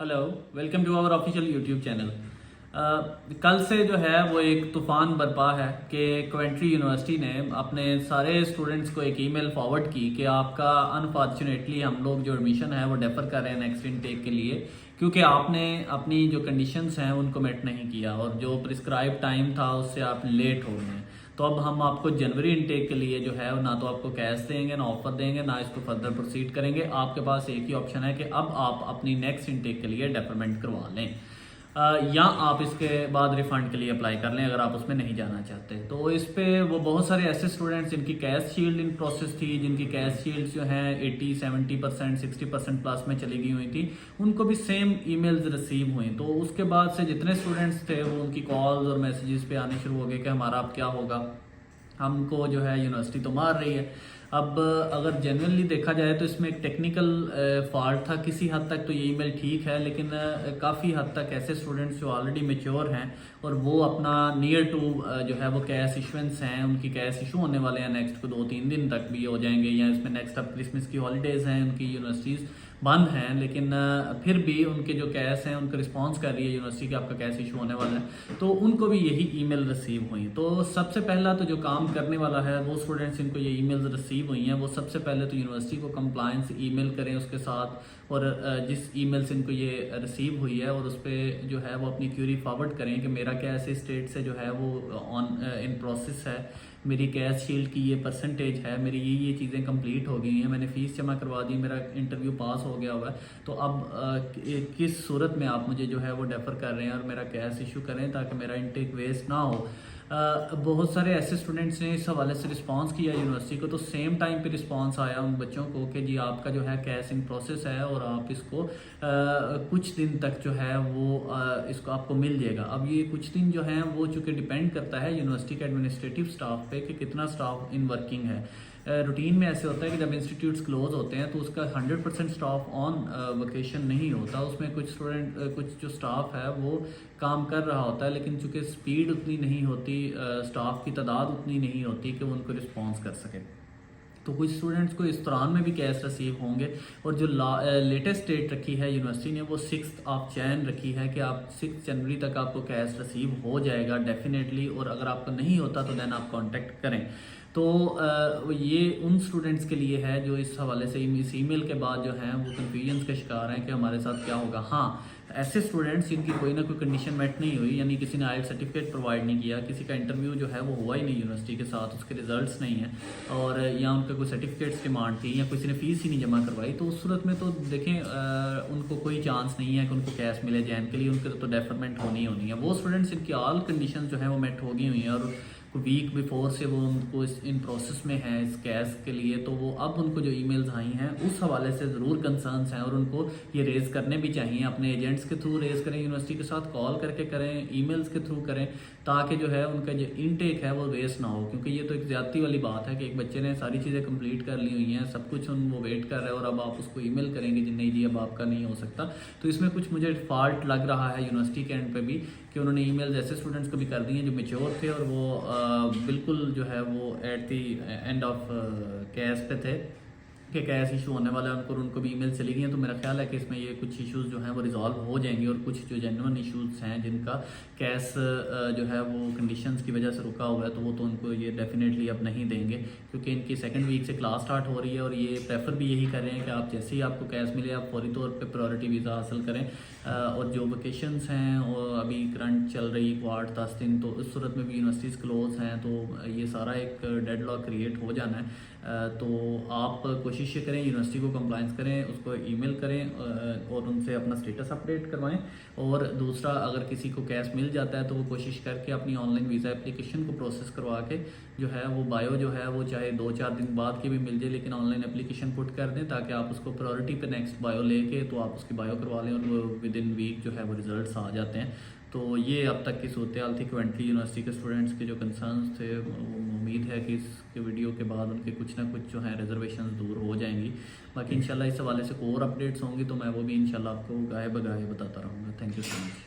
Hello, welcome to our official YouTube channel. कल से जो है वो एक तूफ़ान बरपा है कि कवेंट्री यूनिवर्सिटी ने अपने सारे स्टूडेंट्स को एक ईमेल फॉरवर्ड की कि आपका अनफॉर्चुनेटली हम लोग जो एडमिशन है वो डेफर कर रहे हैं नेक्स्ट इनटेक के लिए, क्योंकि आपने अपनी जो कंडीशंस हैं उनको मेट नहीं किया और जो प्रिस्क्राइब टाइम था उससे आप लेट हो गए हैं। तो अब हम आपको जनवरी इनटेक के लिए जो है ना तो आपको कैश देंगे, ना ऑफर देंगे, ना इसको फर्दर प्रोसीड करेंगे। आपके पास एक ही ऑप्शन है कि अब आप अपनी नेक्स्ट इनटेक के लिए डेफरमेंट करवा लें, या आप इसके बाद रिफंड के लिए अप्लाई कर लें अगर आप उसमें नहीं जाना चाहते। तो इस पे वो बहुत सारे ऐसे स्टूडेंट्स जिनकी कैश शील्ड इन प्रोसेस थी, जिनकी कैश शील्ड जो हैं 80-70% 60% प्लस में चली गई हुई थी, उनको भी सेम ईमेल्स रिसीव हुई। तो उसके बाद से जितने स्टूडेंट्स थे वो उनकी कॉल्स और मैसेजेस पे आने शुरू हो गए कि हमारा अब क्या होगा, हमको जो है यूनिवर्सिटी तो मार रही है। अब अगर जेन्युइनली देखा जाए तो इसमें एक टेक्निकल फॉल्ट था, किसी हद तक तो ये ईमेल ठीक है, लेकिन काफ़ी हद तक ऐसे स्टूडेंट्स जो ऑलरेडी मेच्योर हैं और वो अपना नियर टू जो है वो कैश इशुएंस हैं, उनकी कैश इशू होने वाले हैं नेक्स्ट को 2-3 दिन तक भी हो जाएंगे, या इसमें नेक्स्ट अब क्रिसमस की हॉलीडेज़ हैं, उनकी यूनिवर्सिटीज़ बंद हैं, लेकिन फिर भी उनके जो कैश हैं उनका रिस्पांस कर रही है यूनिवर्सिटी कि आपका कैश इशू होने वाला है, तो उनको भी यही ईमेल रिसीव हुई। तो सबसे पहला तो जो काम करने वाला है वो स्टूडेंट्स जिनको ये ईमेल्स रिसीव हुई हैं वो सबसे पहले तो यूनिवर्सिटी को कंप्लायंस ईमेल करें उसके साथ, और जिस ईमेल से इनको ये रिसीव हुई है और उस पर जो है वो अपनी क्यूरी फॉरवर्ड करें कि मेरा कैश स्टेट से जो है वो ऑन इन प्रोसेस है, मेरी कैश शील्ड की ये परसेंटेज है, मेरी ये चीज़ें कंप्लीट हो गई हैं, मैंने फ़ीस जमा करवा दी, मेरा इंटरव्यू पास हो गया हुआ है, तो अब किस सूरत में आप मुझे जो है वो डेफर कर रहे हैं और मेरा कैश इशू करें ताकि मेरा इंटेक वेस्ट ना हो। बहुत सारे ऐसे स्टूडेंट्स ने इस हवाले से रिस्पांस किया यूनिवर्सिटी को, तो सेम टाइम पे रिस्पांस आया उन बच्चों को कि जी आपका जो है कैश इन प्रोसेस है और आप इसको कुछ दिन तक जो है वो इसको आपको मिल जाएगा। अब ये कुछ दिन जो है वो चूँकि डिपेंड करता है यूनिवर्सिटी के एडमिनिस्ट्रेटिव स्टाफ पे कि कितना स्टाफ इन वर्किंग है। रूटीन में ऐसे होता है कि जब इंस्टीट्यूट्स क्लोज होते हैं तो उसका 100% स्टाफ ऑन वेकेशन नहीं होता, उसमें कुछ कुछ जो स्टाफ है वो काम कर रहा होता है, लेकिन चूंकि स्पीड उतनी नहीं होती, स्टाफ की तादाद उतनी नहीं होती कि वो उनको रिस्पॉन्स कर सके। तो कुछ स्टूडेंट्स को इस दौरान में भी कैश रिसीव होंगे, और जो लेटेस्ट डेट रखी है यूनिवर्सिटी ने वो 6 जनवरी रखी है कि आप 6 जनवरी तक आपको कैश रिसीव हो जाएगा डेफिनेटली, और अगर आपको नहीं होता तो देन आप कांटेक्ट करें। तो ये उन स्टूडेंट्स के लिए है जो इस हवाले से इस ईमेल के बाद जो हैं वो कन्फ्यूजन के शिकार हैं कि हमारे साथ क्या होगा। हाँ, ऐसे स्टूडेंट्स जिनकी कोई ना कोई कंडीशन मेट नहीं हुई, यानी किसी ने आईएलटीएस सर्टिफिकेट प्रोवाइड नहीं किया, किसी का इंटरव्यू जो है वो हुआ ही नहीं यूनिवर्सिटी के साथ, उसके रिजल्ट्स नहीं है, और या उनका कोई सर्टिफिकेट्स डिमांड थी, या किसी ने फीस ही नहीं जमा करवाई, तो उस सूरत में तो देखें उनको कोई चांस नहीं है कि उनको कैश मिले जैन के लिए, उनके तो डेफरमेंट होनी है। वो स्टूडेंट्स जिनकी ऑल कंडीशन जो है वो मेट हो गई हुई हैं और वीक बिफोर से वो उनको इन प्रोसेस में है इस कैश के लिए, तो वो अब उनको जो ईमेल्स आई हैं उस हवाले से ज़रूर कंसर्न्स हैं और उनको ये रेज़ करने भी चाहिए। अपने एजेंट्स के थ्रू रेज़ करें, यूनिवर्सिटी के साथ कॉल करके करें, ईमेल्स के थ्रू करें, ताकि जो है उनका जो इनटेक है वो वेस्ट ना हो, क्योंकि ये तो एक ज़्यादती वाली बात है कि एक बच्चे ने सारी चीज़ें कंप्लीट कर ली हुई हैं, सब कुछ वो वेट कर रहे हैं, और अब आप उसको ईमेल करेंगे जी नहीं जी अब आपका नहीं हो सकता। तो इसमें कुछ मुझे फॉल्ट लग रहा है यूनिवर्सिटी के एंड पे भी कि उन्होंने ईमेल्स ऐसे स्टूडेंट्स को भी कर दिए जो मेच्योर थे और वो बिल्कुल जो है वो at the end of cash पे थे कि कैश इशू होने वाला है उनको भी ईमेल चली गई हैं। तो मेरा ख्याल है कि इसमें ये कुछ इश्यूज जो हैं वो रिजॉल्व हो जाएंगे, और कुछ जो जेन्युइन इश्यूज हैं जिनका कैश जो है वो कंडीशंस की वजह से रुका हुआ है, तो वो तो उनको ये डेफिनेटली अब नहीं देंगे, क्योंकि इनकी सेकंड वीक से क्लास स्टार्ट हो रही है और ये प्रेफर भी यही कर रहे हैं कि आप जैसे ही आपको कैश मिले आप फौरी तौर पर प्रायोरिटी वीज़ा हासिल करें। और जो वेकेशंस हैं और अभी करंट चल रही 8-10 दिन, तो इस सूरत में भी यूनिवर्सिटीज़ क्लोज हैं, तो ये सारा एक डेडलॉक क्रिएट हो जाना है। तो आप कोशिश करें यूनिवर्सिटी को कंप्लायंस करें, उसको ईमेल करें और उनसे अपना स्टेटस अपडेट करवाएं। और दूसरा, अगर किसी को कैश मिल जाता है तो वो कोशिश करके अपनी ऑनलाइन वीज़ा एप्लीकेशन को प्रोसेस करवा के जो है वो बायो जो है वो चाहे 2-4 दिन बाद की भी मिल जाए, लेकिन ऑनलाइन एप्लीकेशन पुट कर दें ताकि आप उसको प्रायोरिटी पे नेक्स्ट बायो लेके तो आप उसकी बायो करवा लें, और वो विद इन वीक जो है वो रिजल्ट्स आ जाते हैं। तो ये अब तक की सूरत हाल थी कवेंट्री यूनिवर्सिटी के स्टूडेंट्स के जो कंसर्न्स थे। उम्मीद है कि इसके वीडियो के बाद उनके कुछ ना कुछ जो है रिजर्वेशन दूर हो जाएंगी। बाकी इंशाल्लाह इस हवाले से और अपडेट्स होंगी तो मैं वो भी इंशाल्लाह आपको गाहे बगाहे बताता रहूँगा। Thank you so much.